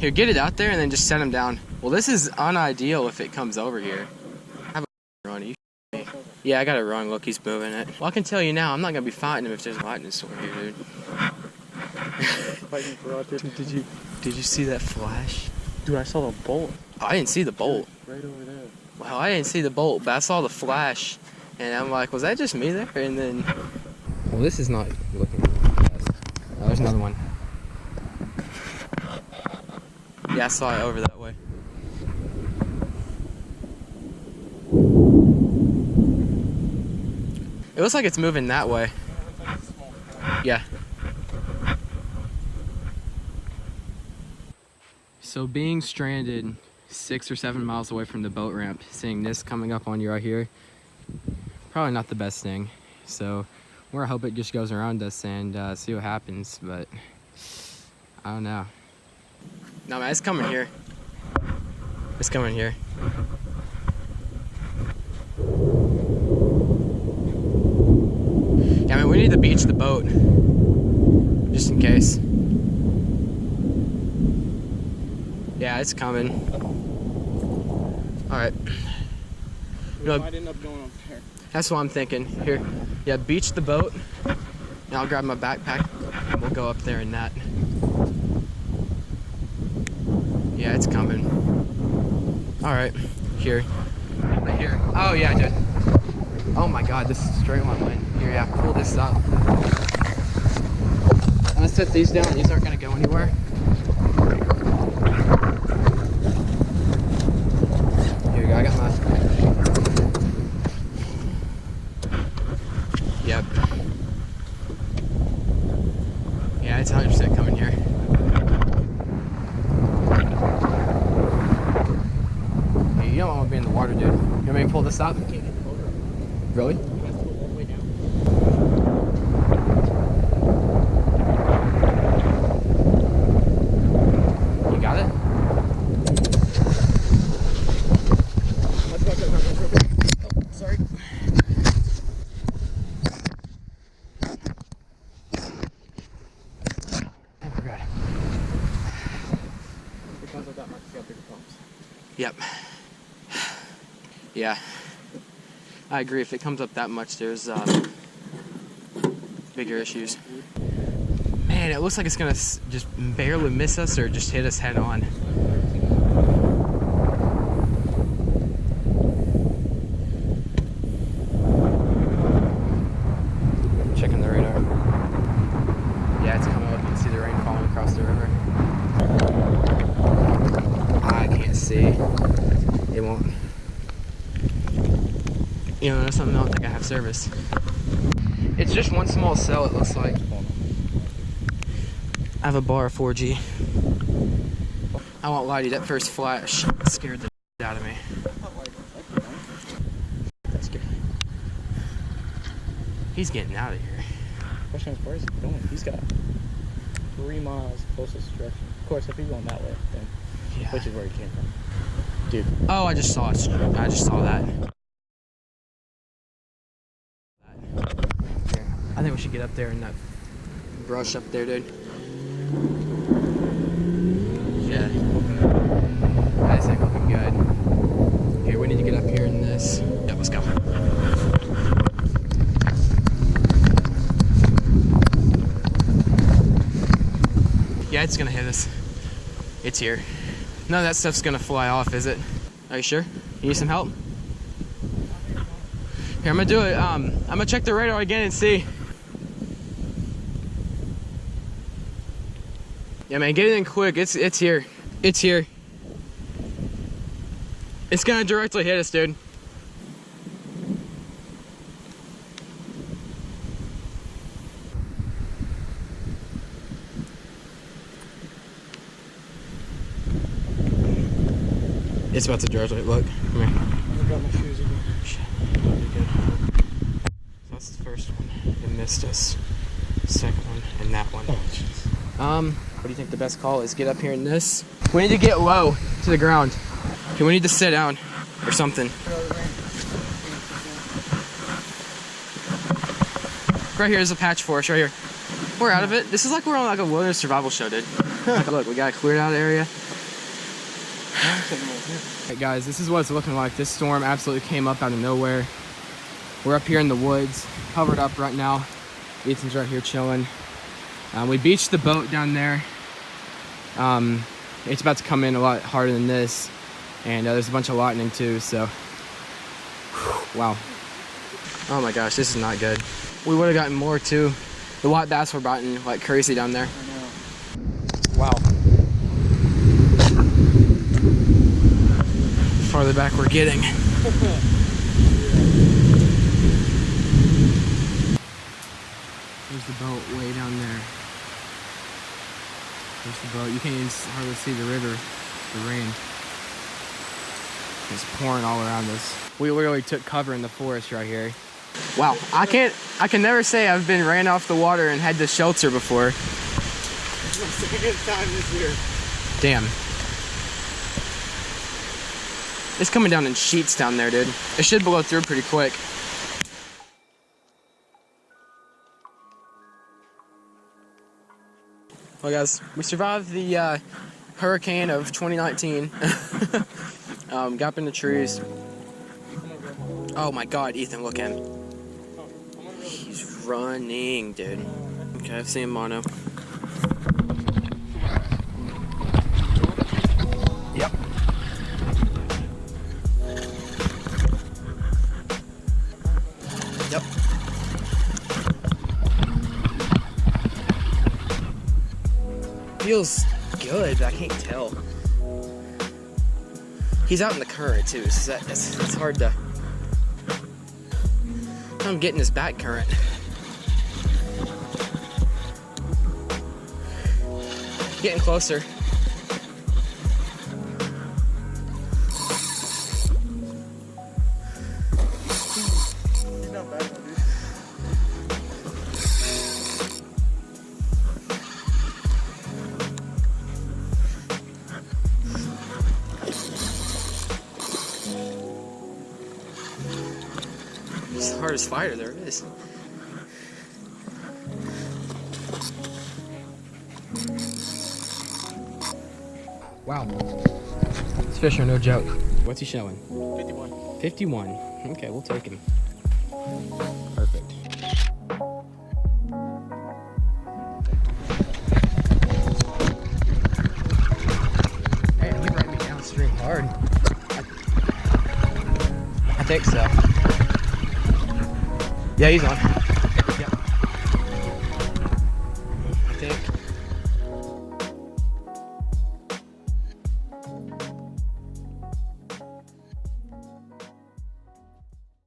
Here, get it out there and then just set him down. Well, this is unideal if it comes over here. I have a run. Yeah, I got it wrong. Look, he's moving it. Well, I can tell you now, I'm not going to be fighting him if there's a lightning storm here, dude. Did you see that flash? Dude, I saw the bolt. Oh, I didn't see the bolt. Right over there. Well, I didn't see the bolt, but I saw the flash. And I'm like, was that just me there? And then... Well, this is not looking best. Oh, there's another one. Yeah, I saw it over that way. It looks like it's moving that way. Yeah. So being stranded 6 or 7 miles away from the boat ramp, seeing this coming up on you right here, probably not the best thing. So we're hope it just goes around us and see what happens, but I don't know. No, man, it's coming here. It's coming here. Yeah, I mean, we need to beach the boat, just in case. Yeah, it's coming. All right. We might end up going up there. That's what I'm thinking. Here, yeah, beach the boat, and I'll grab my backpack, and we'll go up there in that. Yeah, it's coming. All right, here. Right here. Oh yeah, dude. Oh my God, this is a straight line wind. Here, yeah, pull this up. I'm gonna set these down. These aren't gonna go anywhere. Here you go. I got my. Yep. Yeah, it's 100% coming here. Hey, you don't want to be in the water, dude. You want me to pull this up? Really? You guys pull all the way down. You got it? Let's go. Oh, sorry. I forgot. It comes like that much, you got bigger pumps. Yep. Yeah. I agree. If it comes up that much, there's bigger issues. Man, it looks like it's gonna just barely miss us or just hit us head on. Checking the radar. Yeah, it's coming up. You can see the rain falling across the river. I can't see. It won't. You know, something I don't think I have service. It's just one small cell, it looks like. I have a bar of 4G. I won't lie to you, that first flash scared the out of me. That's good. He's getting out of here. Question is, where is he going? He's got 3 miles closest direction. Of course, if he's going that way, then Yeah. which is where he came from. Dude. Oh, I just saw it. I just saw that. Here. I think we should get up there in that brush up there, dude. Yeah. This ain't looking good. Here, we need to get up here in this. Yeah, let's go. Yeah, it's gonna hit us. It's here. None of that stuff's gonna fly off, is it? Are you sure? You need some help? Here, I'm gonna do it. I'm gonna check the radar again and see. Yeah, man, get it in quick. It's here. It's here. It's gonna directly hit us, dude. It's about to directly look. Come here. I got my shoes again. Shit. That'll be good. So that's the first one. It missed us. Second one and that one. Oh, jeez. What do you think the best call is? Get up here in this. We need to get low to the ground. Okay, we need to sit down or something. Right here is a patch for us, right here. We're out of it. This is like we're on like a wilderness survival show, dude. Like, look, we got a cleared out area. Hey guys, this is what it's looking like. This storm absolutely came up out of nowhere. We're up here in the woods, covered up right now. Ethan's right here chilling. We beached the boat down there. It's about to come in a lot harder than this, and there's a bunch of lightning too, so whew, wow. Oh my gosh, this is not good. We would have gotten more too. The white bass were biting like crazy down there. I know. Wow. Farther back we're getting. There's the boat way down there. There's the boat. You can't even hardly see the river, the rain. It's pouring all around us. We literally took cover in the forest right here. Wow, I can never say I've been ran off the water and had to shelter before. It's my second time this year. Damn. It's coming down in sheets down there, dude. It should blow through pretty quick. Well guys, we survived the hurricane of 2019. Got up in the trees. Oh my god, Ethan, look at him. He's running, dude. Okay, I've seen mono. Yep. Yep. Feels good, but I can't tell. He's out in the current too, so it's hard to. I'm getting his back current. Getting closer. He's not bad, dude. He's the hardest fighter there is. Wow. This fish are no joke. What's he showing? 51. 51. Okay, we'll take him. Perfect. Hey, he brought me downstream hard. I think so. Yeah, he's on.